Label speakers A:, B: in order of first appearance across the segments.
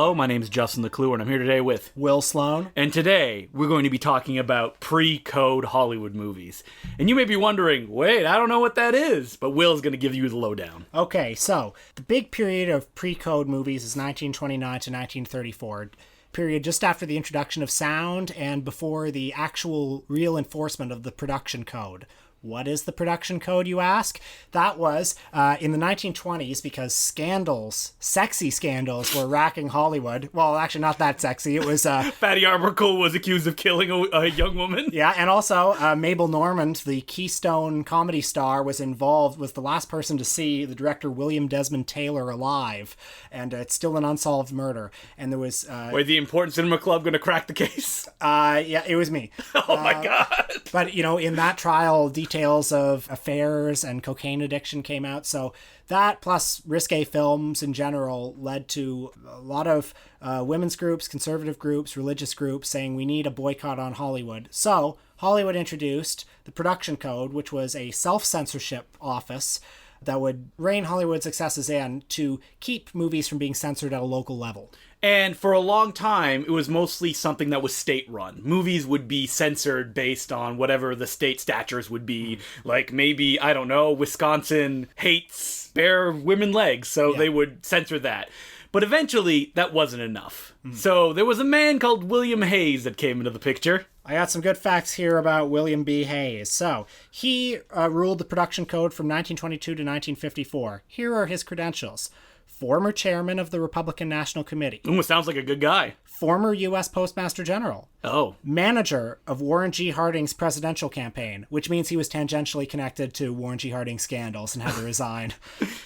A: Hello, my name is Justin Leclue, and I'm here today with
B: Will Sloan.
A: And today, we're going to be talking about pre-code Hollywood movies. And you may be wondering, wait, I don't know what that is, but Will's going to give you the lowdown.
B: Okay, so the big period of pre-code movies is 1929 to 1934. Period just after the introduction of sound and before the actual real enforcement of the production code. What is the production code, you ask? That was in the 1920s because scandals, sexy scandals, were racking Hollywood. Well, actually, not that sexy. It was...
A: Fatty Arbuckle was accused of killing a young woman.
B: Yeah, and also Mabel Normand, the Keystone comedy star, was the last person to see the director William Desmond Taylor alive. And it's still an unsolved murder. And there was...
A: Wait, the Important Cinema Club going to crack the case?
B: Yeah, it was me.
A: Oh my God.
B: But, in that trial, details of affairs and cocaine addiction came out. So that plus risque films in general led to a lot of women's groups, conservative groups, religious groups saying we need a boycott on Hollywood. So Hollywood introduced the production code, which was a self-censorship office that would rein Hollywood successes in to keep movies from being censored at a local level.
A: And for a long time, it was mostly something that was state-run. Movies would be censored based on whatever the state statures would be. Like maybe, I don't know, Wisconsin hates bare women legs, so they would censor that. But eventually, that wasn't enough. So there was a man called William Hayes that came into the picture.
B: I got some good facts here about William B. Hayes. So, he ruled the production code from 1922 to 1954. Here are his credentials. Former chairman of the Republican National Committee.
A: Ooh, sounds like a good guy.
B: Former U.S. Postmaster General.
A: Oh.
B: Manager of Warren G. Harding's presidential campaign, which means he was tangentially connected to Warren G. Harding's scandals and had to resign.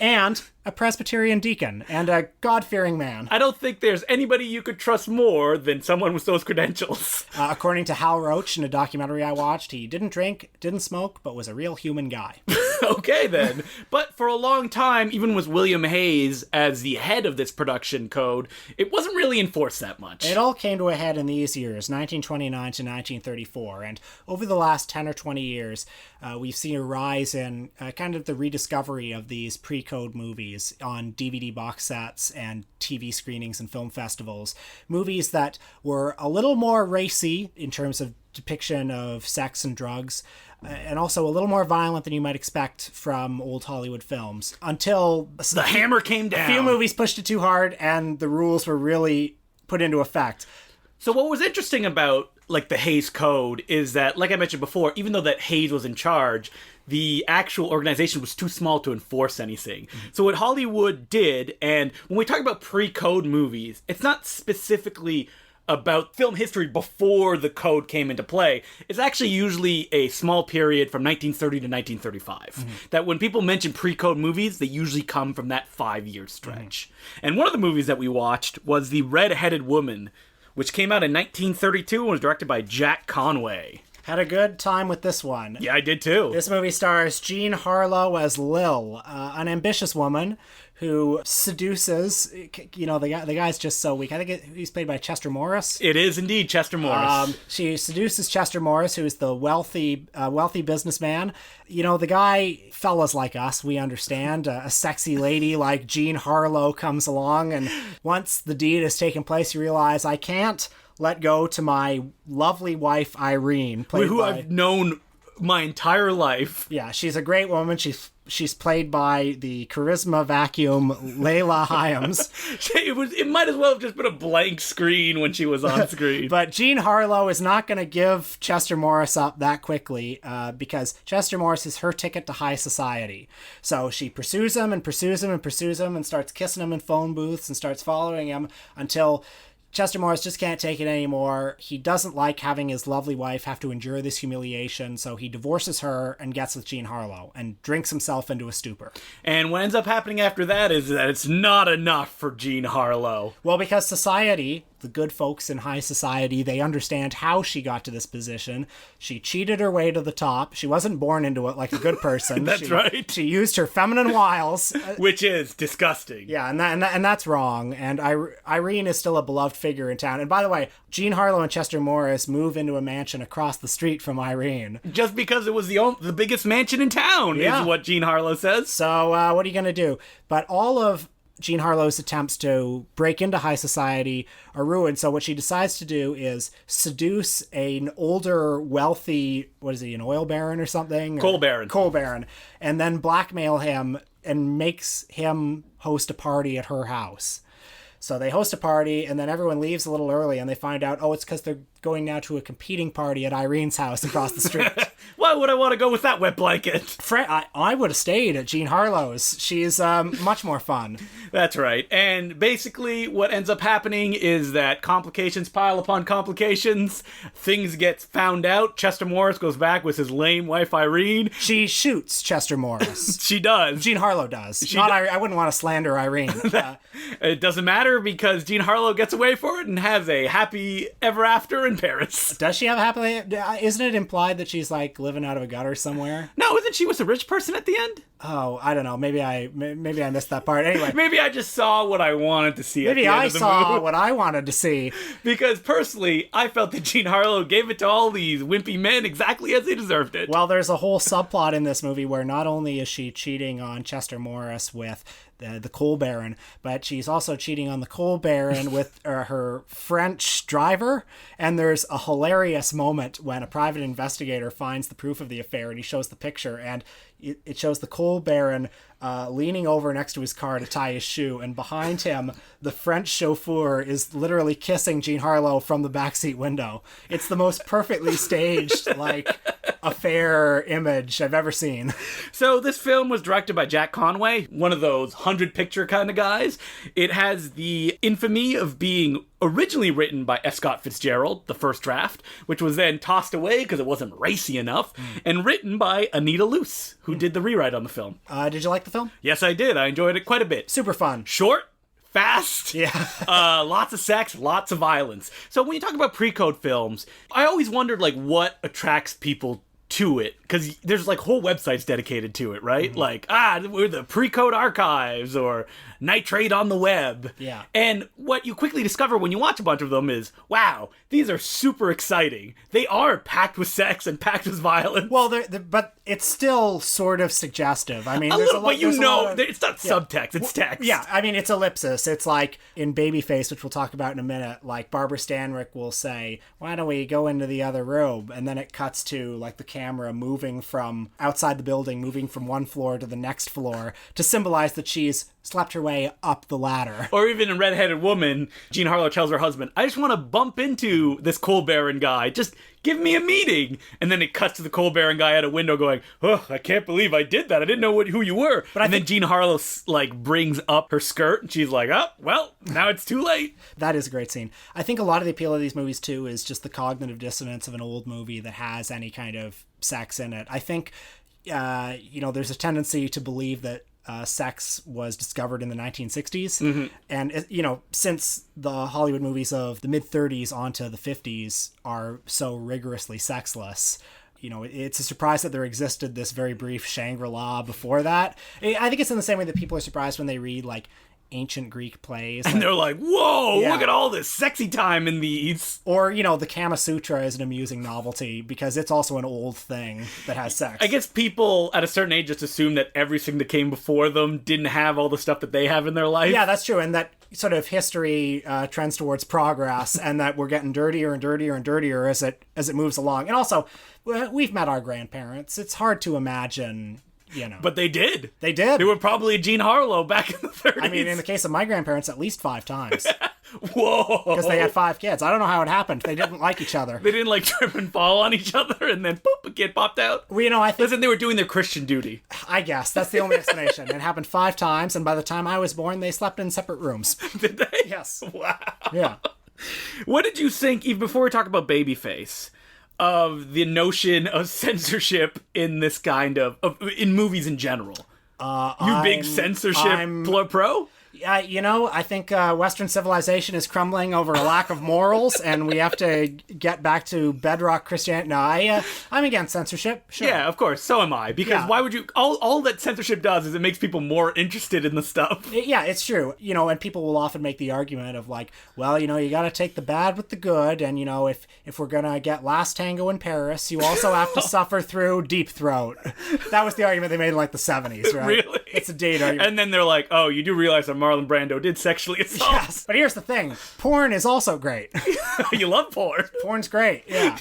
B: And a Presbyterian deacon and a God-fearing man.
A: I don't think there's anybody you could trust more than someone with those credentials.
B: According to Hal Roach in a documentary I watched, he didn't drink, didn't smoke, but was a real human guy.
A: Okay, then. But for a long time, even with William Hayes as the head of this production code, it wasn't really enforced that much.
B: It all came to a head in these years, 1929 to 1934, and over the last 10 or 20 years, we've seen a rise in kind of the rediscovery of these pre-code movies on DVD box sets and TV screenings and film festivals. Movies that were a little more racy in terms of depiction of sex and drugs, and also a little more violent than you might expect from old Hollywood films, until
A: the hammer came down.
B: A few movies pushed it too hard, and the rules were really put into effect.
A: So what was interesting about the Hayes Code is that, like I mentioned before, even though that Hayes was in charge, the actual organization was too small to enforce anything. Mm-hmm. So what Hollywood did, and when we talk about pre-code movies, it's not specifically about film history before the code came into play. It's actually usually a small period from 1930 to 1935. Mm-hmm. That when people mention pre-code movies, they usually come from that 5-year stretch. Mm-hmm. And one of the movies that we watched was The Red-Headed Woman, which came out in 1932 and was directed by Jack Conway.
B: Had a good time with this one.
A: Yeah, I did too.
B: This movie stars Jean Harlow as Lil, an ambitious woman who seduces, the guy's just so weak. I think he's played by Chester Morris.
A: It is indeed Chester Morris.
B: She seduces Chester Morris, who is the wealthy businessman. The guy, fellas like us, we understand, a sexy lady like Jean Harlow comes along, and once the deed has taken place, you realize, I can't let go to my lovely wife, Irene.
A: Who I've known my entire life.
B: Yeah, she's a great woman. She's played by the charisma vacuum Layla Hyams.
A: It might as well have just been a blank screen when she was on screen.
B: But Jean Harlow is not going to give Chester Morris up that quickly because Chester Morris is her ticket to high society. So she pursues him and pursues him and pursues him and starts kissing him in phone booths and starts following him until Chester Morris just can't take it anymore. He doesn't like having his lovely wife have to endure this humiliation, so he divorces her and gets with Jean Harlow and drinks himself into a stupor.
A: And what ends up happening after that is that it's not enough for Jean Harlow.
B: Well, because society, the good folks in high society, they understand how she got to this position. She cheated her way to the top. She wasn't born into it like a good person.
A: That's right.
B: She used her feminine wiles.
A: Which is disgusting.
B: Yeah, and that's wrong. And Irene is still a beloved figure in town. And by the way, Jean Harlow and Chester Morris move into a mansion across the street from Irene.
A: Just because it was the biggest mansion in town, is what Jean Harlow says.
B: So what are you going to do? But all of Jean Harlow's attempts to break into high society are ruined. So what she decides to do is seduce an older, wealthy, what is he, an oil baron or something?
A: Coal baron.
B: Coal baron. And then blackmail him and makes him host a party at her house. So they host a party, and then everyone leaves a little early, and they find out, oh, it's because they're going now to a competing party at Irene's house across the street.
A: Why would I want to go with that wet blanket?
B: I would have stayed at Jean Harlow's. She's much more fun.
A: That's right. And basically what ends up happening is that complications pile upon complications. Things get found out. Chester Morris goes back with his lame wife, Irene.
B: She shoots Chester Morris.
A: She does.
B: Jean Harlow does. I wouldn't want to slander Irene.
A: It doesn't matter because Jean Harlow gets away for it and has a happy ever after in Paris.
B: Does she have a happily? Isn't it implied that she's like living out of a gutter somewhere?
A: No, isn't she with a rich person at the end?
B: Oh, I don't know. Maybe I missed that part. Anyway,
A: maybe I just saw what I wanted to see.
B: Maybe I saw what I wanted to see.
A: Because personally, I felt that Jean Harlow gave it to all these wimpy men exactly as they deserved it.
B: Well, there's a whole subplot in this movie where not only is she cheating on Chester Morris with the coal baron, but she's also cheating on the coal baron with her French driver. And there's a hilarious moment when a private investigator finds the proof of the affair, and he shows the picture, and it shows the coal baron leaning over next to his car to tie his shoe, and behind him, the French chauffeur is literally kissing Jean Harlow from the backseat window. It's the most perfectly staged, affair image I've ever seen.
A: So this film was directed by Jack Conway, one of those 100-picture kind of guys. It has the infamy of being originally written by F. Scott Fitzgerald, the first draft, which was then tossed away because it wasn't racy enough, and written by Anita Luce, who did the rewrite on the film.
B: Did you like the film?
A: Yes, I did. I enjoyed it quite a bit.
B: Super fun.
A: Short, fast,
B: yeah.
A: Lots of sex, lots of violence. So when you talk about pre-code films, I always wondered what attracts people to it, because there's whole websites dedicated to it, right? Mm-hmm. We're the pre-code archives or nitrate on the web.
B: Yeah.
A: And what you quickly discover when you watch a bunch of them is, wow, these are super exciting. They are packed with sex and packed with violence.
B: Well, but it's still sort of suggestive. I mean,
A: a
B: there's
A: little,
B: a lot,
A: but it's not subtext, it's text.
B: Yeah, I mean, it's ellipsis. It's like in Babyface, which we'll talk about in a minute, Barbara Stanwyck will say, why don't we go into the other room? And then it cuts to the camera moving from outside the building, moving from one floor to the next floor to symbolize that she's slept her way up the ladder.
A: Or even in Red-Headed Woman, Jean Harlow tells her husband, I just want to bump into this coal baron guy. Just give me a meeting. And then it cuts to the coal baron guy at a window going, oh, I can't believe I did that. I didn't know who you were. But then Jean Harlow brings up her skirt and she's like, oh, well, now it's too late.
B: That is a great scene. I think a lot of the appeal of these movies too is just the cognitive dissonance of an old movie that has any kind of sex in it. I think, there's a tendency to believe that sex was discovered in the 1960s. Mm-hmm. And, since the Hollywood movies of the mid-30s onto the 50s are so rigorously sexless, it's a surprise that there existed this very brief Shangri-La before that. I think it's in the same way that people are surprised when they read, ancient Greek plays.
A: And they're like, whoa, look at all this sexy time in these.
B: Or, the Kama Sutra is an amusing novelty because it's also an old thing that has sex.
A: I guess people at a certain age just assume that everything that came before them didn't have all the stuff that they have in their life.
B: Yeah, that's true. And that sort of history trends towards progress and that we're getting dirtier and dirtier and dirtier as it moves along. And also, we've met our grandparents. It's hard to imagine...
A: But they did.
B: They did.
A: They were probably Jean Harlow back in the 30s.
B: I mean, in the case of my grandparents, at least 5 times.
A: Whoa.
B: Because they had 5 kids. I don't know how it happened. They didn't like each other.
A: They didn't trip and fall on each other and then boop, a kid popped out?
B: Well, I think...
A: Listen, they were doing their Christian duty.
B: I guess. That's the only explanation. It happened 5 times, and by the time I was born, they slept in separate rooms.
A: Did they?
B: Yes.
A: Wow.
B: Yeah.
A: What did you think, even before we talk about Babyface, of the notion of censorship in this kind of in movies in general? Big censorship pro?
B: I think Western civilization is crumbling over a lack of morals, and we have to get back to bedrock Christianity. No, I'm against censorship. Sure.
A: Yeah, of course. So am I. Because why would you... All that censorship does is it makes people more interested in the stuff.
B: Yeah, it's true. And people will often make the argument of you got to take the bad with the good, and, if we're going to get Last Tango in Paris, you also have to suffer through Deep Throat. That was the argument they made in, the 70s, right?
A: Really?
B: It's a date argument.
A: And then they're like, oh, you do realize I'm Marlon Brando did sexually assault.
B: Yes, but here's the thing: porn is also great.
A: You love porn.
B: Porn's great. Yeah.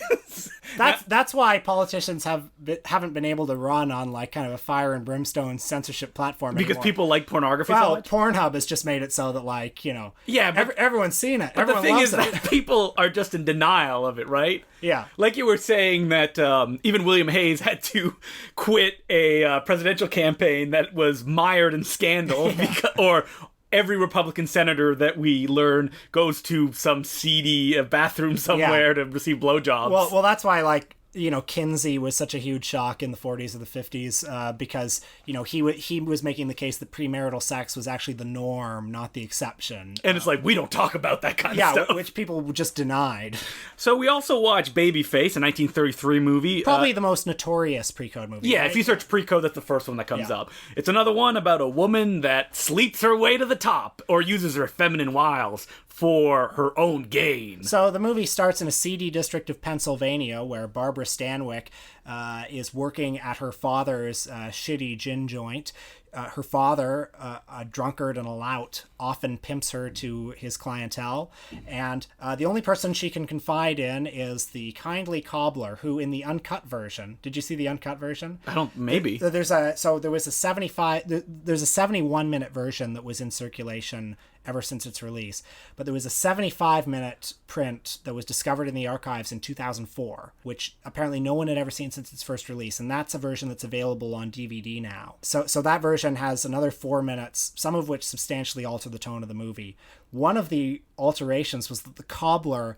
B: That's why politicians haven't been able to run on like kind of a fire and brimstone censorship platform
A: Because
B: anymore.
A: people like pornography so
B: Well,
A: much.
B: Pornhub has just made it so that like, you know,
A: Yeah, but-
B: everyone's seen it.
A: But the
B: Everyone
A: thing
B: loves
A: is that people are just in denial of it, right?
B: Yeah.
A: Like you were saying that even William Hayes had to quit a presidential campaign that was mired in scandal, or every Republican senator that we learn goes to some seedy bathroom somewhere to receive blowjobs.
B: Well, that's why, like, you know, Kinsey was such a huge shock in the 40s or the 50s because, you know, he was making the case that premarital sex was actually the norm, not the exception.
A: And it's like, we don't talk about that kind of stuff.
B: Which people just denied.
A: So we also watched Babyface, a 1933 movie.
B: Probably the most notorious pre-code movie.
A: Yeah,
B: right?
A: if you search pre-code, that's the first one that comes
B: Yeah.
A: up. It's another one about a woman that sleeps her way to the top or uses her feminine wiles for her own gain.
B: So the movie starts in a seedy district of Pennsylvania where Barbara Stanwyck is working at her father's shitty gin joint. Her father, a drunkard and a lout, often pimps her to his clientele. And the only person she can confide in is the kindly cobbler, who in the uncut version... Did you see the uncut version?
A: Maybe.
B: There was a 71-minute version that was in circulation ever since its release, but there was a 75-minute print that was discovered in the archives in 2004, which apparently no one had ever seen since its first release, and that's a version that's available on DVD now. So that version has another 4 minutes, some of which substantially alter the tone of the movie. One of the alterations was that the cobbler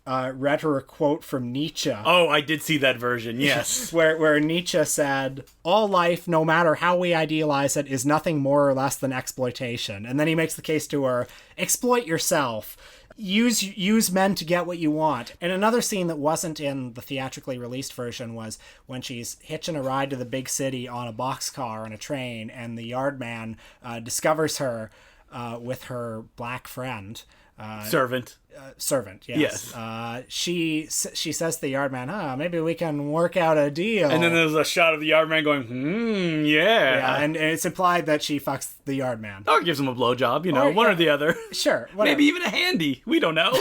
B: read her a quote from Nietzsche.
A: Oh, I did see that version, yes.
B: where Nietzsche said, all life, no matter how we idealize it, is nothing more or less than exploitation. And then he makes the case to her, exploit yourself. Use men to get what you want. And another scene that wasn't in the theatrically released version was when she's hitching a ride to the big city on a boxcar on a train, and the yard man discovers her with her black friend. Servant, yes. She says to the yard man, maybe we can work out a deal.
A: And then there's a shot of the yard man going, yeah.
B: Yeah, and it's implied that she fucks the yard man.
A: Or gives him a blowjob, you know,
B: Or,
A: one
B: yeah.
A: or the other.
B: Sure, whatever.
A: Maybe even a handy. We don't know.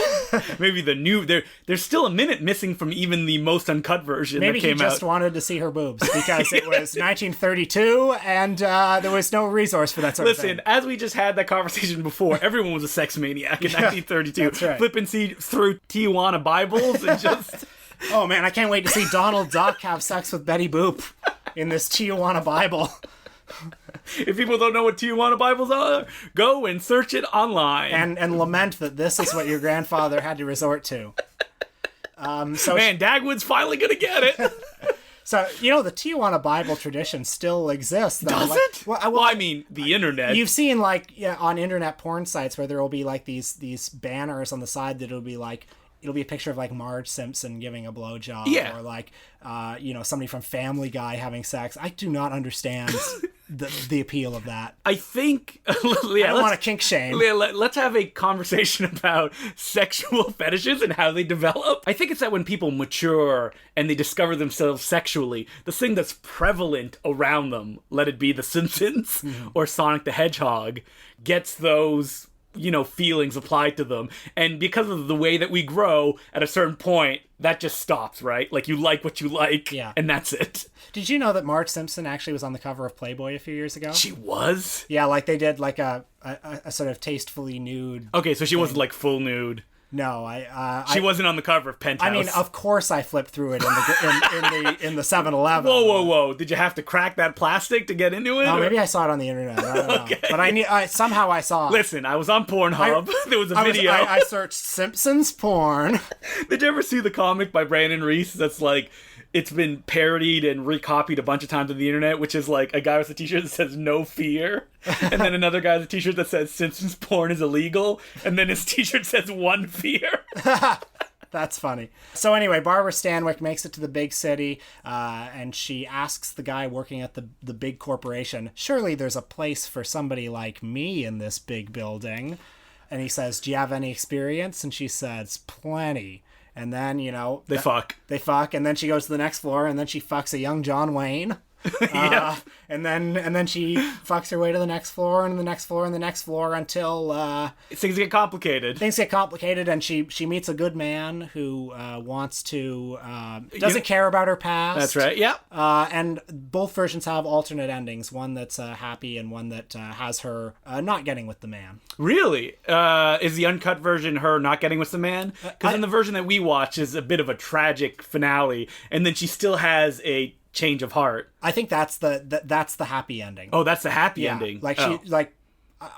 A: Maybe the new... There's still a minute missing from even the most uncut version
B: Maybe
A: that came
B: he just
A: out.
B: wanted to see her boobs because it was 1932 and there was no resource for that sort of thing.
A: Listen, as we just had that conversation before, everyone was a sex maniac in 1932.
B: that's right.
A: Flipping through Tijuana Bibles and just...
B: Oh man, I can't wait to see Donald Duck have sex with Betty Boop in this Tijuana Bible.
A: If people don't know what Tijuana Bibles are, go and search it online.
B: And lament that this is what your grandfather had to resort to.
A: Man, Dagwood's finally gonna get it.
B: So, you know, the Tijuana Bible tradition still exists. Though.
A: Does
B: Like,
A: it?
B: Well,
A: I mean, the internet.
B: you've seen, like, on internet porn sites where there will be, like, these banners on the side that it'll be a picture of, like, Marge Simpson giving a blowjob.
A: Yeah.
B: Or, like, somebody from Family Guy having sex. I do not understand the appeal of that.
A: I think...
B: I don't want to kink shame.
A: Let's have a conversation about sexual fetishes and how they develop. I think it's that when people mature and they discover themselves sexually, the thing that's prevalent around them, let it be The Simpsons or Sonic the Hedgehog, gets those, feelings applied to them. And because of the way that we grow, at a certain point, that just stops, right? Like, you like what you like,
B: Yeah.
A: and that's it.
B: Did you know that Marge Simpson actually was on the cover of Playboy a few years ago?
A: She was?
B: Yeah, like they did like a sort of tastefully nude.
A: Okay, so she wasn't, like, full nude.
B: No,
A: She wasn't on the cover of Penthouse.
B: I mean, of course, I flipped through it in the 7-Eleven.
A: Whoa! Did you have to crack that plastic to get into it?
B: Oh,
A: or-
B: maybe I saw it on the internet. I don't know.
A: Okay.
B: But somehow I saw it.
A: Listen, I was on Pornhub. There was a video.
B: I searched Simpsons porn.
A: Did you ever see the comic by Brandon Reese that's like, it's been parodied and recopied a bunch of times on the internet, which is like a guy with a t-shirt that says "No Fear," and then another guy with a t-shirt that says "Simpsons porn is illegal," and then his t-shirt says "One Fear."
B: That's funny. So anyway, Barbara Stanwyck makes it to the big city, and she asks the guy working at the big corporation, surely there's a place for somebody like me in this big building. And he says, do you have any experience? And she says, plenty. And then,
A: They fuck.
B: They fuck, and then she goes to the next floor, and then she fucks a young John Wayne.
A: Yeah.
B: And then she fucks her way to the next floor and the next floor and the next floor until
A: Things get complicated.
B: things get complicated, and she meets a good man who wants to doesn't care about her past.
A: That's right. Yeah.
B: And both versions have alternate endings. One that's happy and one that has her not getting with the man.
A: Really? Is the uncut version her not getting with the man? Because in the version that we watch is a bit of a tragic finale, and then she still has a change of heart.
B: I think that's the happy ending.
A: Oh, that's the happy ending.
B: Like
A: Oh.
B: she like.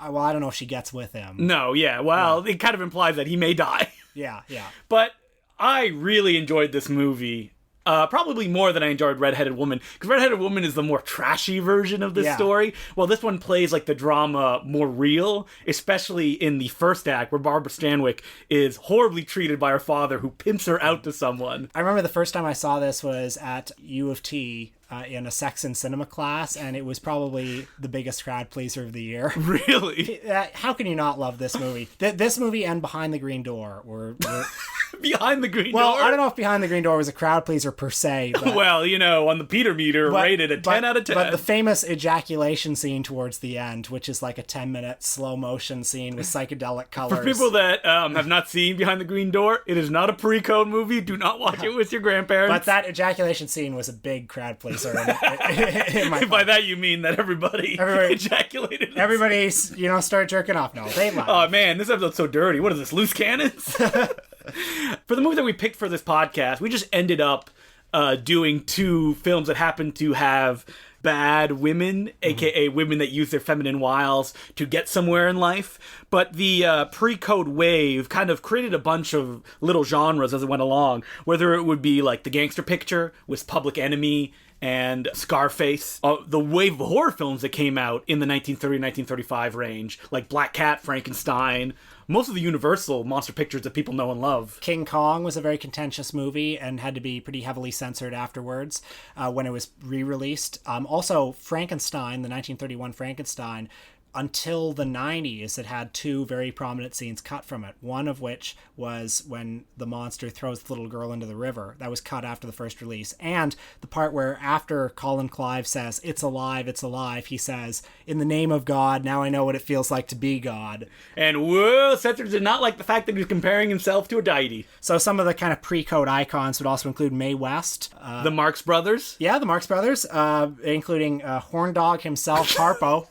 B: Well, I don't know if she gets with him.
A: No, yeah. Well, it kind of implies that he may die.
B: Yeah.
A: But I really enjoyed this movie. Probably more than I enjoyed Red-Headed Woman, because Red-Headed Woman is the more trashy version of this story. Well, this one plays like the drama more real, especially in the first act where Barbara Stanwyck is horribly treated by her father, who pimps her out to someone.
B: I remember the first time I saw this was at U of T in a sex and cinema class, and it was probably the biggest crowd pleaser of the year.
A: Really?
B: How can you not love this movie? This movie and Behind the Green Door were
A: Behind the Green
B: well,
A: Door?
B: I don't know if Behind the Green Door was a crowd pleaser per se. But,
A: Well, on the Peter meter, rated a 10 out of 10.
B: But the famous ejaculation scene towards the end, which is like a 10-minute slow motion scene with psychedelic colors.
A: For people that have not seen Behind the Green Door, it is not a pre-code movie. Do not watch it with your grandparents.
B: But that ejaculation scene was a big crowd pleaser in my
A: By that you mean that everybody ejaculated.
B: Everybody, started jerking off. No, they laughed.
A: Oh man, this episode's so dirty. What is this, loose cannons? For the movie that we picked for this podcast, we just ended up doing two films that happen to have bad women, aka women that use their feminine wiles to get somewhere in life. But the pre-code wave kind of created a bunch of little genres as it went along, whether it would be like the gangster picture with Public Enemy and Scarface, the wave of horror films that came out in the 1930-1935 range, like Black Cat, Frankenstein, most of the Universal monster pictures that people know and love.
B: King Kong was a very contentious movie and had to be pretty heavily censored afterwards when it was re-released. Also, Frankenstein, the 1931 Frankenstein, until the 90s, it had two very prominent scenes cut from it. One of which was when the monster throws the little girl into the river. That was cut after the first release. And the part where after Colin Clive says, it's alive, he says, in the name of God, now I know what it feels like to be God.
A: And censors did not like the fact that he was comparing himself to a deity.
B: So some of the kind of pre-code icons would also include Mae West.
A: The Marx Brothers?
B: Yeah, the Marx Brothers, including Horn Dog himself, Harpo.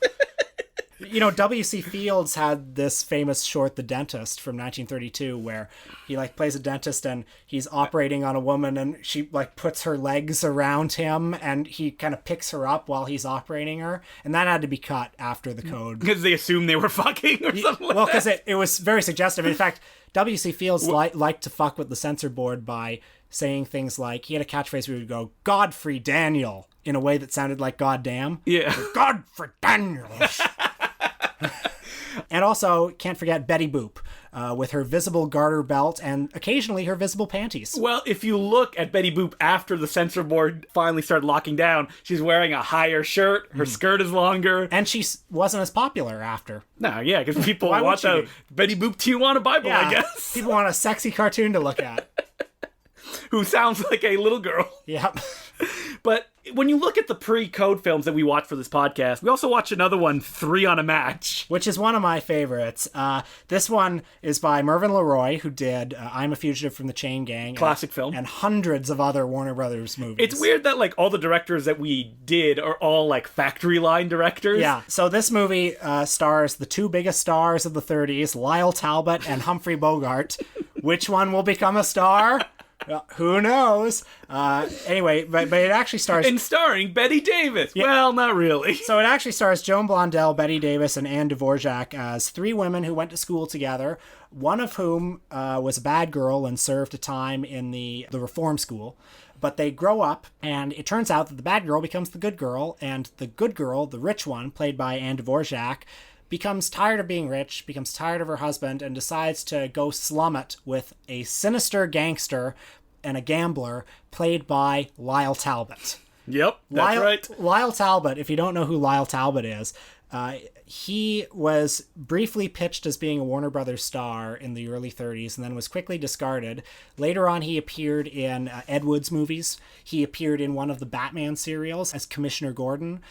B: W.C. Fields had this famous short, The Dentist, from 1932, where he plays a dentist and he's operating on a woman and she puts her legs around him and he kind of picks her up while he's operating her. And that had to be cut after the code.
A: Because they assumed they were fucking or something like
B: Well,
A: that.
B: because it was very suggestive. In fact, W.C. Fields liked to fuck with the censor board by saying things like, he had a catchphrase where he would go, Godfrey Daniel, in a way that sounded like goddamn.
A: Yeah.
B: Godfrey Daniels. And also, can't forget Betty Boop, with her visible garter belt and occasionally her visible panties.
A: Well, if you look at Betty Boop after the censor board finally started locking down, she's wearing a higher shirt, her skirt is longer.
B: And she wasn't as popular after.
A: No, yeah, because people
B: Why
A: want
B: would
A: the
B: she be?
A: Betty Boop Tijuana Bible, I guess.
B: People want a sexy cartoon to look at.
A: Who sounds like a little girl.
B: Yep.
A: But when you look at the pre-code films that we watch for this podcast, we also watch another one, 3 on a Match.
B: Which is one of my favorites. This one is by Mervyn LeRoy, who did I'm a Fugitive from the Chain Gang.
A: Classic film.
B: And hundreds of other Warner Brothers movies.
A: It's weird that all the directors that we did are all factory line directors.
B: Yeah, so this movie stars the two biggest stars of the 30s, Lyle Talbot and Humphrey Bogart. Which one will become a star? Who knows? Anyway, but it actually stars...
A: And starring Betty Davis. Yeah. Well, not really.
B: So it actually stars Joan Blondell, Betty Davis, and Anne Dvorak as three women who went to school together, one of whom was a bad girl and served a time in the reform school. But they grow up, and it turns out that the bad girl becomes the good girl, and the good girl, the rich one, played by Anne Dvorak, becomes tired of being rich, becomes tired of her husband, and decides to go slum it with a sinister gangster and a gambler played by Lyle Talbot.
A: Yep, that's right.
B: Lyle Talbot, if you don't know who Lyle Talbot is, He was briefly pitched as being a Warner Brothers star in the early 30s and then was quickly discarded. Later on, he appeared in Ed Wood's movies. He appeared in one of the Batman serials as Commissioner Gordon.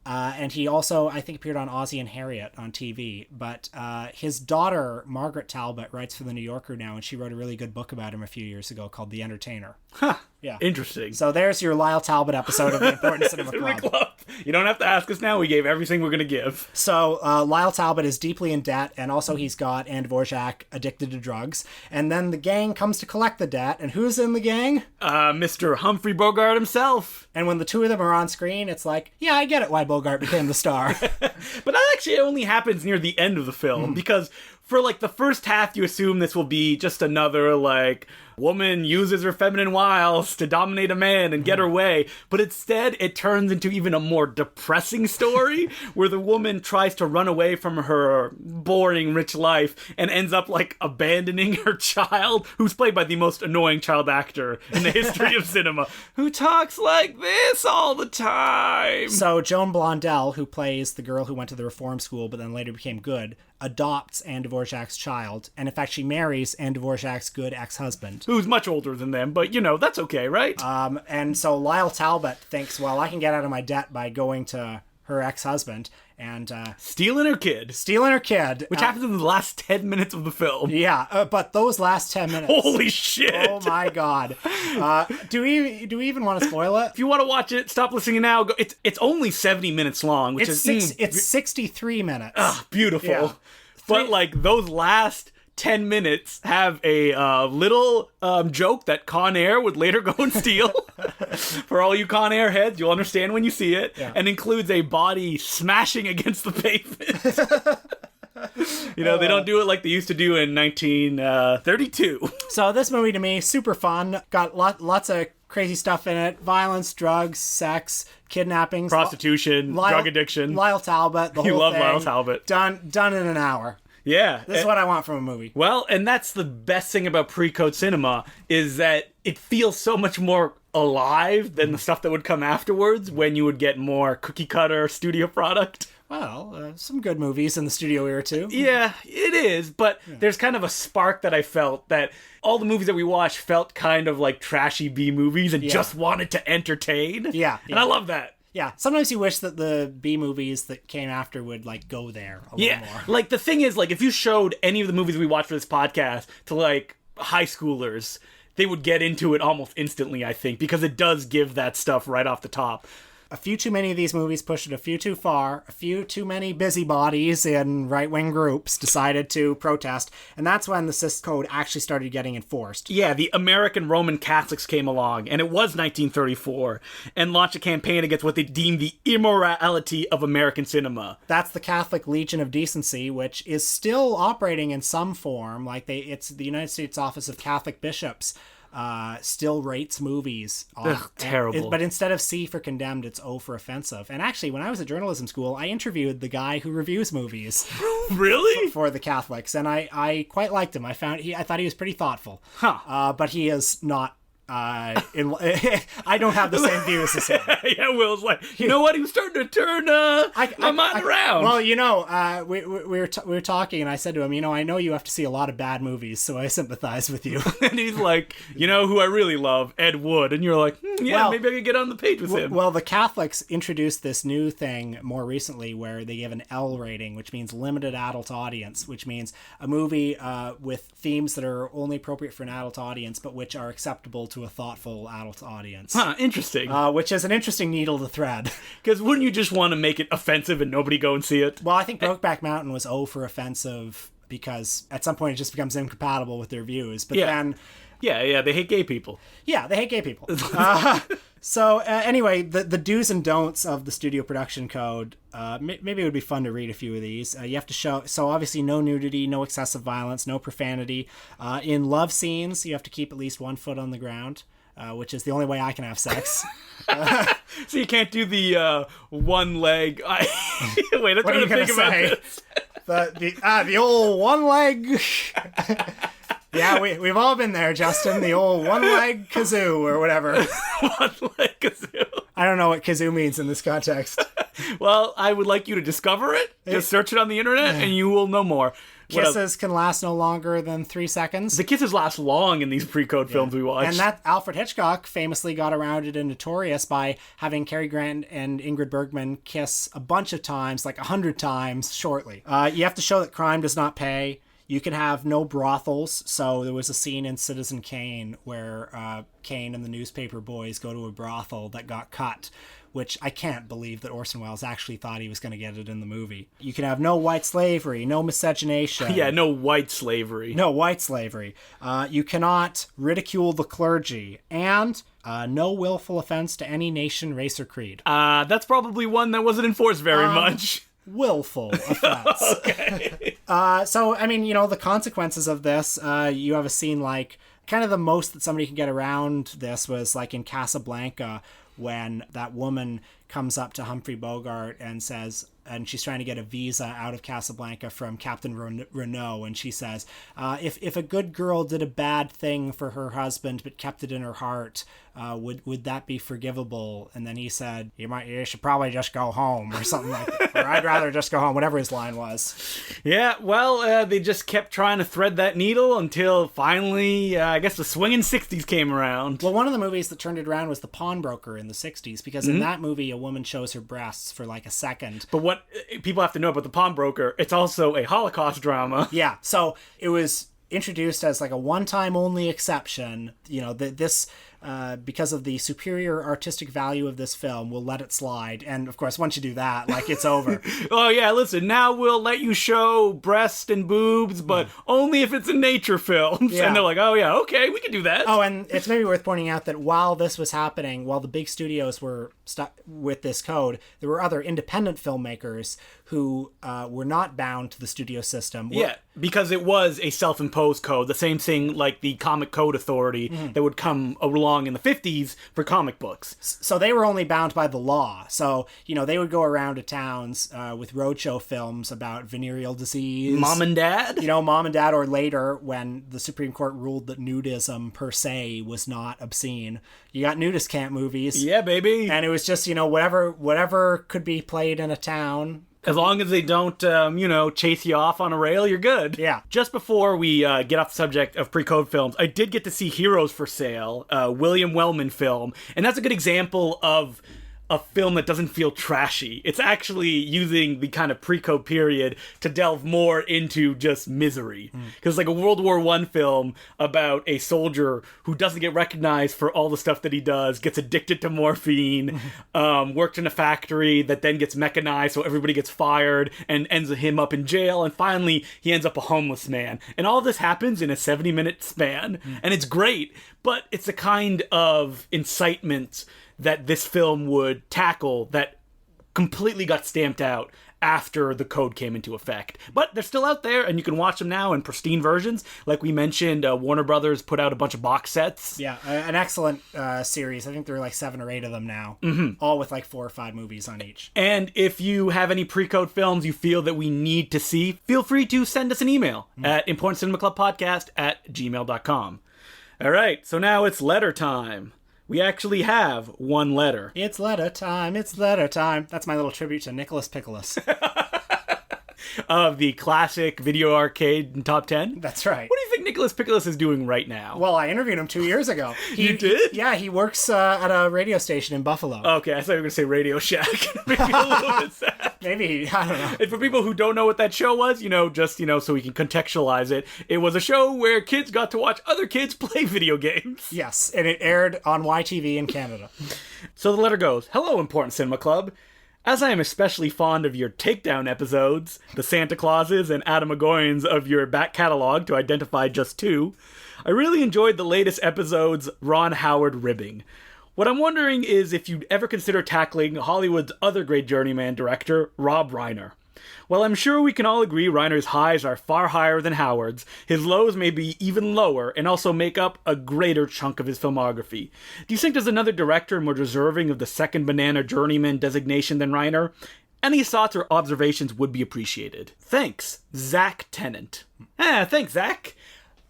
B: And he also, I think, appeared on Ozzie and Harriet on TV. But his daughter, Margaret Talbot, writes for The New Yorker now, and she wrote a really good book about him a few years ago called The Entertainer.
A: Huh.
B: Yeah.
A: Interesting.
B: So there's your Lyle Talbot episode of the Important Cinema Club.
A: You don't have to ask us now. We gave everything we're going to give.
B: So Lyle Talbot is deeply in debt, and also he's got Anne Dvorak addicted to drugs. And then the gang comes to collect the debt, and who's in the gang?
A: Mr. Humphrey Bogart himself.
B: And when the two of them are on screen, it's like, yeah, I get it why Bogart became the star.
A: But that actually only happens near the end of the film, because for like the first half, you assume this will be just another like woman uses her feminine wiles to dominate a man and get her way. But instead, it turns into even a more depressing story where the woman tries to run away from her boring rich life and ends up like abandoning her child, who's played by the most annoying child actor in the history of cinema, who talks like this all the time.
B: So Joan Blondell, who plays the girl who went to the reform school but then later became good, adopts Anne Dvorak's child, and in fact she marries Anne Dvorak's good ex-husband.
A: Who's much older than them, but you know, that's okay, right?
B: And so Lyle Talbot thinks, well, I can get out of my debt by going to her ex-husband and
A: stealing her kid.
B: Which
A: happens in the last 10 minutes of the film.
B: Yeah, but those last 10 minutes.
A: Holy shit.
B: Oh my god. Do we even want to spoil it?
A: If you want to watch it, stop listening now. It's only 70 minutes long, which
B: it's 63 minutes.
A: Beautiful.
B: Yeah.
A: But like those last 10 minutes have a little joke that Con Air would later go and steal. For all you Con Air heads, you'll understand when you see it. Yeah. And includes a body smashing against the pavement. You know, they don't do it like they used to do in 1932.
B: So this movie to me, super fun. Got lots of crazy stuff in it. Violence, drugs, sex, kidnappings.
A: Prostitution, drug addiction.
B: Lyle Talbot, the whole thing.
A: You love Lyle Talbot.
B: Done in an hour.
A: Yeah.
B: This is what I want from a movie.
A: Well, and that's the best thing about pre-code cinema, is that it feels so much more alive than the stuff that would come afterwards when you would get more cookie-cutter studio product.
B: Well, some good movies in the studio era, too.
A: Yeah, it is, but there's kind of a spark that I felt that all the movies that we watched felt kind of like trashy B movies and just wanted to entertain.
B: Yeah.
A: And I love that.
B: Yeah, sometimes you wish that the B movies that came after would like go there a little more.
A: Like the thing is, like if you showed any of the movies we watched for this podcast to like high schoolers, they would get into it almost instantly, I think, because it does give that stuff right off the top.
B: A few too many of these movies pushed it a few too far. A few too many busybodies in right-wing groups decided to protest, and that's when the Cis Code actually started getting enforced.
A: Yeah, the American Roman Catholics came along, and it was 1934, and launched a campaign against what they deemed the immorality of American cinema.
B: That's the Catholic Legion of Decency, which is still operating in some form. Like it's the United States Office of Catholic Bishops. Still rates movies.
A: Terrible.
B: But instead of C for condemned, it's O for offensive. And actually, when I was at journalism school, I interviewed the guy who reviews movies.
A: Really?
B: For the Catholics, and I quite liked him. I thought he was pretty thoughtful.
A: Huh.
B: But he is not. I don't have the same views as him.
A: Yeah, Will's like, you know what? He was starting to turn my mind around.
B: Well, you know, we were talking, and I said to him, you know, I know you have to see a lot of bad movies, so I sympathize with you.
A: And he's like, you know who I really love? Ed Wood. And you're like, maybe I could get on the page with him.
B: Well, the Catholics introduced this new thing more recently where they give an L rating, which means limited adult audience, which means a movie with themes that are only appropriate for an adult audience, but which are acceptable to a thoughtful adult audience.
A: Huh, interesting.
B: Which is an interesting needle to thread.
A: Because wouldn't you just want to make it offensive and nobody go and see it?
B: Well, I think Brokeback Mountain was O for offensive because at some point it just becomes incompatible with their views. But then...
A: Yeah, they hate gay people.
B: Yeah, they hate gay people. Anyway, the do's and don'ts of the studio production code, maybe it would be fun to read a few of these. You have to show, so obviously no nudity, no excessive violence, no profanity. In love scenes, you have to keep at least 1 foot on the ground, which is the only way I can have sex.
A: So you can't do the one leg... Wait, I'm trying to think about this.
B: The old one leg... Yeah, we've all been there, Justin. The old one-leg kazoo or whatever.
A: One-leg kazoo.
B: I don't know what kazoo means in this context.
A: Well, I would like you to discover it. Just search it on the internet and you will know more.
B: Kisses can last no longer than 3 seconds.
A: The kisses last long in these pre-code films we watched.
B: And that Alfred Hitchcock famously got around it in Notorious by having Cary Grant and Ingrid Bergman kiss a bunch of times, like 100 times shortly. You have to show that crime does not pay. You can have no brothels. So there was a scene in Citizen Kane where Kane and the newspaper boys go to a brothel that got cut, which I can't believe that Orson Welles actually thought he was going to get it in the movie. You can have no white slavery, no miscegenation.
A: Yeah, no white slavery.
B: No white slavery. You cannot ridicule the clergy, and no willful offense to any nation, race, or creed.
A: That's probably one that wasn't enforced very much.
B: Willful offense.
A: Okay.
B: So, I mean, the consequences of this, you have a scene like, kind of the most that somebody can get around this was like in Casablanca, when that woman comes up to Humphrey Bogart and says, and she's trying to get a visa out of Casablanca from Captain Renault, and she says, if a good girl did a bad thing for her husband but kept it in her heart, would that be forgivable? And then he said, you should probably just go home, or something like that. Or I'd rather just go home, whatever his line was.
A: Yeah, well, they just kept trying to thread that needle until finally, I guess the swinging 60s came around.
B: Well, one of the movies that turned it around was The Pawnbroker in the 60s, because in that movie, a woman shows her breasts for like a second.
A: But what people have to know about The Pawnbroker, it's also a Holocaust drama.
B: Yeah, so it was introduced as like a one-time only exception. This because of the superior artistic value of this film, we'll let it slide. And of course, once you do that, like, it's over.
A: Oh yeah, listen, now we'll let you show breast and boobs, but only if it's in nature films.
B: Yeah.
A: And they're like, oh yeah, okay, we can do that.
B: Oh, and it's maybe worth pointing out that while this was happening, while the big studios were stuck with this code, there were other independent filmmakers who were not bound to the studio system.
A: Yeah, because it was a self-imposed code, the same thing like the Comic Code Authority that would come along in the 50s for comic books.
B: So they were only bound by the law. So, they would go around to towns with roadshow films about venereal disease.
A: Mom and Dad?
B: Mom and Dad, or later when the Supreme Court ruled that nudism per se was not obscene. You got nudist camp movies.
A: Yeah, baby.
B: And it was just, whatever could be played in a town.
A: As long as they don't, chase you off on a rail, you're good.
B: Yeah.
A: Just before we get off the subject of pre-code films, I did get to see Heroes for Sale, a William Wellman film, and that's a good example of a film that doesn't feel trashy. It's actually using the kind of pre-code period to delve more into just misery. Because it's like a World War I film about a soldier who doesn't get recognized for all the stuff that he does, gets addicted to morphine, worked in a factory that then gets mechanized so everybody gets fired and ends him up in jail, and finally he ends up a homeless man. And all this happens in a 70-minute span, and it's great, but it's a kind of incitement that this film would tackle that completely got stamped out after the code came into effect. But they're still out there, and you can watch them now in pristine versions. Like we mentioned, Warner Brothers put out a bunch of box sets.
B: Yeah, an excellent series. I think there are like 7 or 8 of them now, all with like 4 or 5 movies on each.
A: And if you have any pre-code films you feel that we need to see, feel free to send us an email at importantcinemaclubpodcast@gmail.com. All right, so now it's letter time. We actually have one letter.
B: It's letter time, it's letter time. That's my little tribute to Nicholas Pickles.
A: Of the classic video arcade top 10.
B: That's right.
A: What do you think Nicholas Pickles is doing right now?
B: Well, I interviewed him 2 years ago.
A: You did?
B: Yeah, he works at a radio station in Buffalo.
A: Okay, I thought you were going to say Radio Shack. Maybe a little bit sad.
B: Maybe, I don't know.
A: And for people who don't know what that show was, so we can contextualize it, it was a show where kids got to watch other kids play video games.
B: Yes, and it aired on YTV in Canada.
A: So the letter goes, Hello, Important Cinema Club. As I am especially fond of your Takedown episodes, the Santa Clauses and Adam Agoyans of your back catalog, to identify just 2, I really enjoyed the latest episode's Ron Howard ribbing. What I'm wondering is if you'd ever consider tackling Hollywood's other great journeyman director, Rob Reiner. While I'm sure we can all agree Reiner's highs are far higher than Howard's, his lows may be even lower and also make up a greater chunk of his filmography. Do you think there's another director more deserving of the second banana journeyman designation than Reiner? Any thoughts or observations would be appreciated. Thanks, Zach Tennant. Thanks, Zach.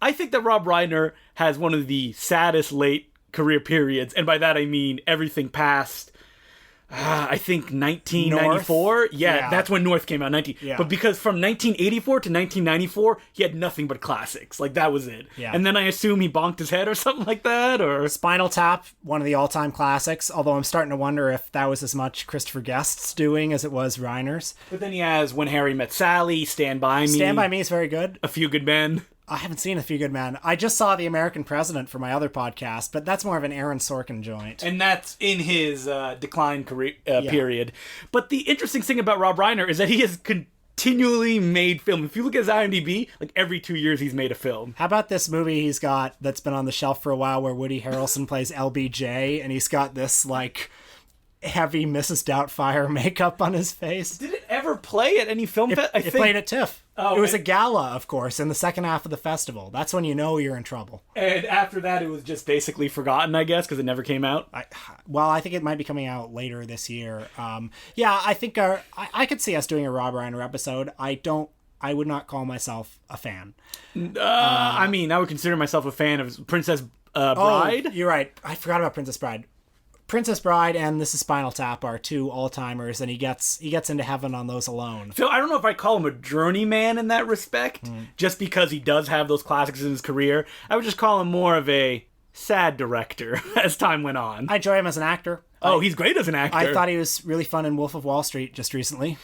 A: I think that Rob Reiner has one of the saddest late career periods, and by that I mean everything past I think 1994.
B: North?
A: Yeah,
B: Yeah.
A: that's when North came out.
B: Yeah.
A: But because from 1984 to 1994, he had nothing but classics. Like, that was it.
B: Yeah.
A: And then I assume he bonked his head or something like that, or...
B: Spinal Tap, one of the all-time classics, although I'm starting to wonder if that was as much Christopher Guest's doing as it was Reiner's.
A: But then he has When Harry Met Sally, Stand By Me.
B: Stand By Me is very good.
A: A Few Good Men.
B: I haven't seen A Few Good Men. I just saw The American President for my other podcast, but that's more of an Aaron Sorkin joint.
A: And that's in his decline career period. But the interesting thing about Rob Reiner is that he has continually made film. If you look at his IMDb, like every 2 years he's made a film.
B: How about this movie he's got that's been on the shelf for a while where Woody Harrelson plays LBJ and he's got this, like, heavy Mrs. Doubtfire makeup on his face?
A: Did it ever play at any film fest?
B: It played at TIFF.
A: Oh,
B: it was a gala, of course, in the second half of the festival. That's when you know you're in trouble.
A: And after that, it was just basically forgotten, I guess, because it never came out.
B: I think it might be coming out later this year. Yeah, I think I could see us doing a Rob Reiner episode. I would not call myself a fan.
A: I mean, I would consider myself a fan of Princess Bride.
B: Oh, you're right. I forgot about Princess Bride. Princess Bride and This Is Spinal Tap are two all-timers, and he gets into heaven on those alone.
A: So I don't know if I call him a journeyman in that respect, just because he does have those classics in his career. I would just call him more of a sad director as time went on.
B: I enjoy him as an actor.
A: Oh, he's great as an actor.
B: I thought he was really fun in Wolf of Wall Street just recently.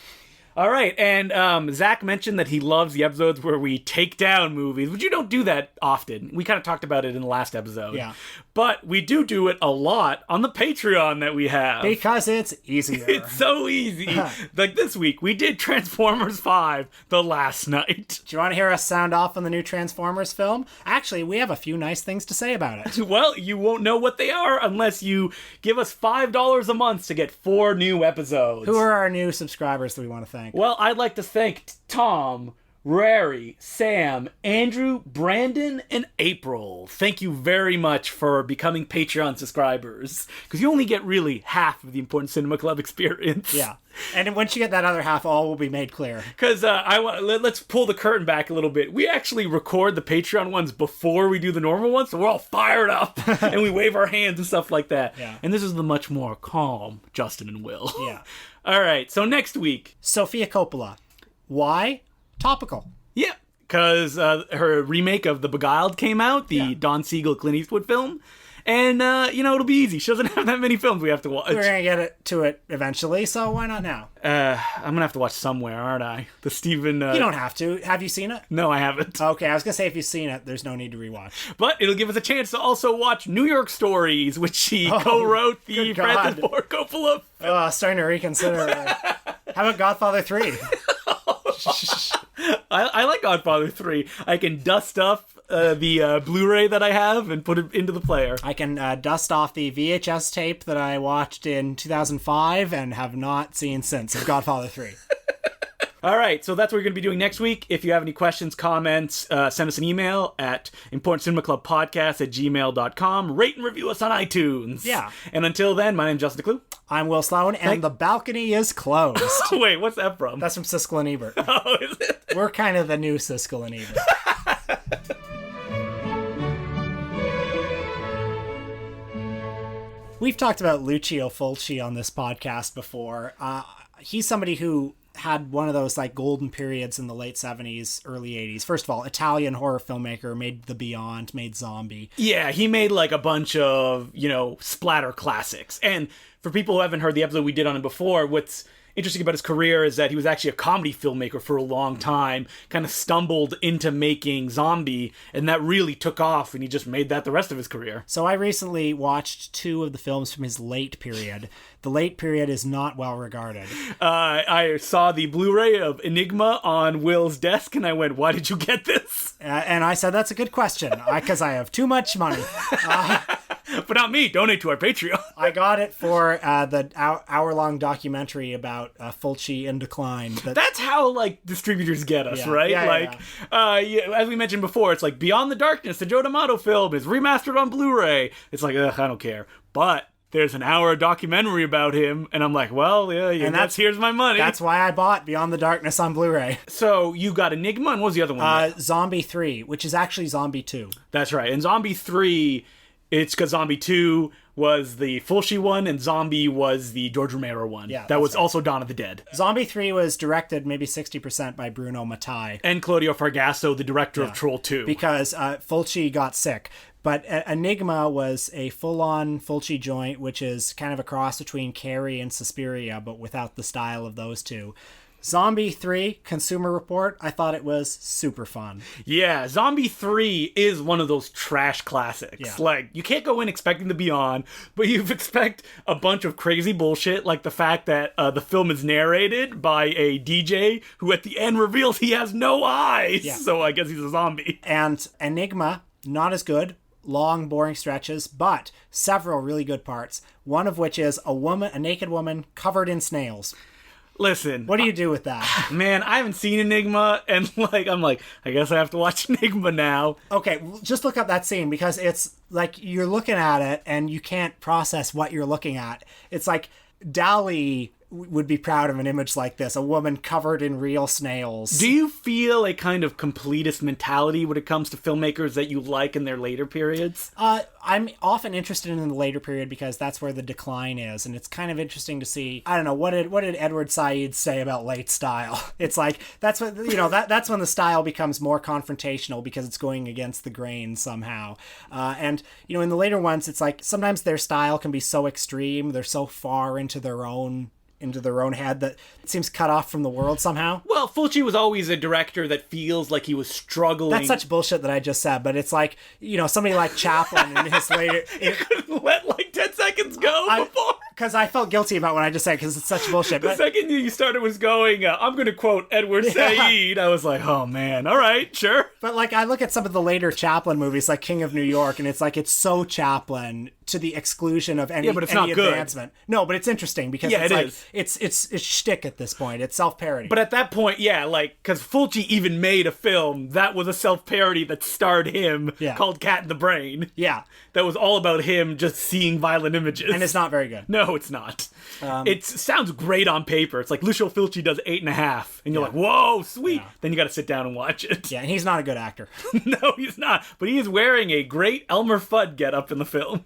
A: All right, and Zach mentioned that he loves the episodes where we take down movies, but you don't do that often. We kind of talked about it in the last episode.
B: Yeah.
A: But we do it a lot on the Patreon that we have.
B: Because it's easier.
A: It's so easy. Like this week, we did Transformers 5 the last night.
B: Do you want to hear us sound off on the new Transformers film? Actually, we have a few nice things to say about it.
A: Well, you won't know what they are unless you give us $5 a month to get 4 new episodes.
B: Who are our new subscribers that we want to thank?
A: Well, I'd like to thank Tom, Rary, Sam, Andrew, Brandon, and April. Thank you very much for becoming Patreon subscribers, because you only get really half of the Important Cinema Club experience.
B: Yeah. And once you get that other half, all will be made clear.
A: Because let's pull the curtain back a little bit. We actually record the Patreon ones before we do the normal ones, so we're all fired up, and we wave our hands and stuff like that.
B: Yeah.
A: And this is the much more calm Justin and Will.
B: Yeah.
A: All right, so next week.
B: Sofia Coppola. Why? Topical.
A: Yeah, because her remake of The Beguiled came out, the Don Siegel Clint Eastwood film. And, it'll be easy. She doesn't have that many films we have to watch.
B: We're going to get to it eventually, so why not now?
A: I'm going to have to watch somewhere, aren't I? The Stephen...
B: You don't have to. Have you seen it?
A: No, I haven't.
B: Okay, I was going to say if you've seen it, there's no need to rewatch.
A: But it'll give us a chance to also watch New York Stories, which she co-wrote the Francis Ford Coppola film.
B: Starting to reconsider. How about Godfather 3?
A: I like Godfather 3. I can dust up the Blu-ray that I have and put it into the player.
B: I can dust off the VHS tape that I watched in 2005 and have not seen since of Godfather 3.
A: All right, so that's what we're going to be doing next week. If you have any questions, comments, send us an email at importantcinemaclubpodcast@gmail.com. Rate and review us on iTunes.
B: Yeah.
A: And until then, my name's Justin DeClue.
B: I'm Will Sloan, and the balcony is closed.
A: Wait, what's that from?
B: That's from Siskel and Ebert.
A: Oh, is it?
B: We're kind of the new Siskel and Ebert. We've talked about Lucio Fulci on this podcast before. He's somebody who had one of those like golden periods in the late 70s, early 80s. First of all, Italian horror filmmaker, made The Beyond, made Zombie.
A: Yeah, he made like a bunch of, splatter classics. And for people who haven't heard the episode we did on him before, what's interesting about his career is that he was actually a comedy filmmaker for a long time, kind of stumbled into making Zombie, and that really took off, and he just made that the rest of his career.
B: So I recently watched 2 of the films from his late period. The late period is not well regarded.
A: I saw the Blu-ray of Enigma on Will's desk, and I went, why did you get this?
B: And I said, that's a good question, because I have too much money.
A: But not me. Donate to our Patreon.
B: I got it for the hour-long documentary about Fulci in decline.
A: That's how, distributors get us, right?
B: Yeah.
A: As we mentioned before, it's like Beyond the Darkness, the Joe D'Amato film, is remastered on Blu-ray. It's like, I don't care. But there's an hour documentary about him, and I'm like, well, yeah, and here's my money.
B: That's why I bought Beyond the Darkness on Blu-ray.
A: So you got Enigma, and what was the other one?
B: Zombie 3, which is actually Zombie 2.
A: That's right. And Zombie 3 It's because Zombie 2 was the Fulci one, and Zombie was the George Romero one.
B: Yeah,
A: that was
B: right.
A: also Dawn of the Dead.
B: Zombie 3 was directed maybe 60% by Bruno Mattei.
A: And Claudio Fargasso, the director of Troll 2.
B: Because Fulci got sick. But Enigma was a full-on Fulci joint, which is kind of a cross between Carrie and Suspiria, but without the style of those two. Zombie 3, Consumer Report, I thought it was super fun.
A: Yeah, Zombie 3 is one of those trash classics.
B: Yeah.
A: Like, you can't go in expecting to be on, but you expect a bunch of crazy bullshit, like the fact that the film is narrated by a DJ who at the end reveals he has no eyes.
B: Yeah.
A: So I guess he's a zombie.
B: And Enigma, not as good. Long, boring stretches, but several really good parts. One of which is a naked woman covered in snails.
A: Listen,
B: What do you do with that?
A: man, I haven't seen Enigma, and I'm like, I guess I have to watch Enigma now.
B: Okay, just look up that scene because it's like you're looking at it and you can't process what you're looking at. It's like Dali would be proud of an image like this, a woman covered in real snails.
A: Do you feel a kind of completist mentality when it comes to filmmakers that you like in their later periods?
B: I'm often interested in the later period because that's where the decline is, and it's kind of interesting to see. I don't know, what did Edward Said say about late style? It's like that's what that's when the style becomes more confrontational because it's going against the grain somehow. And in the later ones, it's like sometimes their style can be so extreme, they're so far into their own head that it seems cut off from the world somehow.
A: Well, Fulci was always a director that feels like he was struggling.
B: That's such bullshit that I just said, but it's like, somebody like Chaplin in his later...
A: couldn't let like 10 seconds go before.
B: Because I felt guilty about what I just said because it's such bullshit.
A: The second you started was going, I'm going to quote Edward Said, I was like, oh man, all right, sure.
B: But like I look at some of the later Chaplin movies like King of New York and it's like it's so Chaplin to the exclusion of any,
A: but it's
B: any
A: not good.
B: advancement. No, but it's interesting because
A: Yeah,
B: it's
A: it
B: like
A: is.
B: it's shtick at this point. It's self-parody.
A: But at that point, yeah, like, because Fulci even made a film that was a self-parody that starred him called Cat in the Brain.
B: Yeah.
A: That was all about him just seeing violent images.
B: And it's not very good.
A: No, it's not. It sounds great on paper. It's like Lucio Fulci does 8.5, and you're like, whoa, sweet.
B: Yeah.
A: Then you got to sit down and watch it.
B: Yeah, and he's not a good actor.
A: No, he's not. But he is wearing a great Elmer Fudd getup in the film.